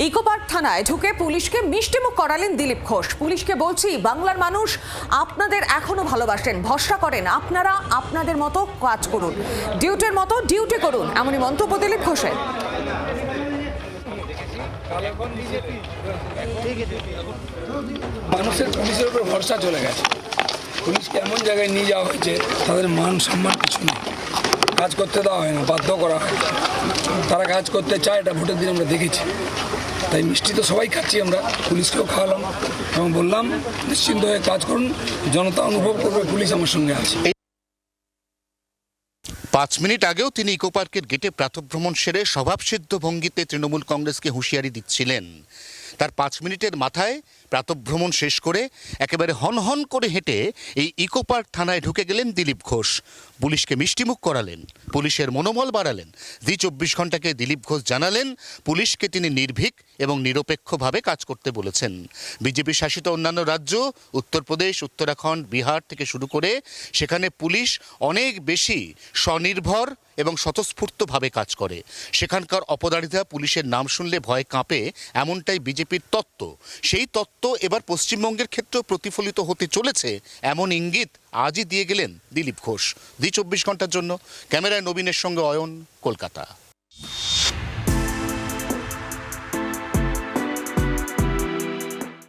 Eco park থানায় ঢুকে পুলিশকে মিষ্টিমুখ করালেন দিলীপ ঘোষ। পুলিশকে বলছি, বাংলার মানুষ আপনাদের এখনো ভালোবাসেন, ভরসা করেন, আপনারা আপনাদের মতো কাজ করুন, ডিউটির মতো ডিউটি করুন, এমনই মন্তব্য দিলীপ ঘোষের। মানুষের পুলিশের উপর ভরসা চলে গেছে। পুলিশকে এমন জায়গায় নিয়ে যাওয়া হয়েছে, তাদের মান সম্মান কিছু নেই, কাজ করতে দেওয়া হয় না, বাধ্য করা হয়। তারা কাজ করতে চায়, এটা ভোটের দিন আমরা দেখেছি। তাই মিষ্টি তো সবাই খাচ্ছি, আমরা পুলিশকেও খাওয়ালাম এবং বললাম নিশ্চিন্ত হয়ে কাজ করুন, জনতা অনুভব করবে পুলিশ আমার সঙ্গে আছে। 5 মিনিট আগেও তিনি ইকোপার্কের গেটে প্রাতঃভ্রমণ সেরে স্বভাবসিদ্ধ ভঙ্গিতে তৃণমূল কংগ্রেসকে হুঁশিয়ারি দিচ্ছিলেন। তার 5 মিনিটের মাথায় প্রাতঃভ্রমণ শেষ করে একেবারে হনহন করে হেঁটে এই ইকোপার্ক থানায় ঢুকে গেলেন দিলীপ ঘোষ। পুলিশকে মিষ্টিমুখ করালেন, পুলিশের মনোবল বাড়ালেন। 24 ঘন্টাকে দিলীপ ঘোষ জানালেন পুলিশকে তিনি নির্ভীক এবং নিরপেক্ষভাবে কাজ করতে বলেছেন। বিজেপি শাসিত অন্যান্য রাজ্য, উত্তরপ্রদেশ, উত্তরাখণ্ড, বিহার থেকে শুরু করে সেখানে পুলিশ অনেক বেশি স্বনির্ভর এবং স্বতঃস্ফূর্তভাবে কাজ করে। সেখানকার অপরাধীরা পুলিশের নাম শুনলে ভয় কাঁপে, এমনটাই বিজেপির তত্ত্ব। সেই তত্ত্ব এবার পশ্চিমবঙ্গের ক্ষেত্রেও প্রতিফলিত হতে চলেছে, এমন ইঙ্গিত আজই দিয়ে গেলেন দিলীপ ঘোষ। 24 ঘন্টার জন্য ক্যামেরায় নবীনের সঙ্গে অয়ন, কলকাতা।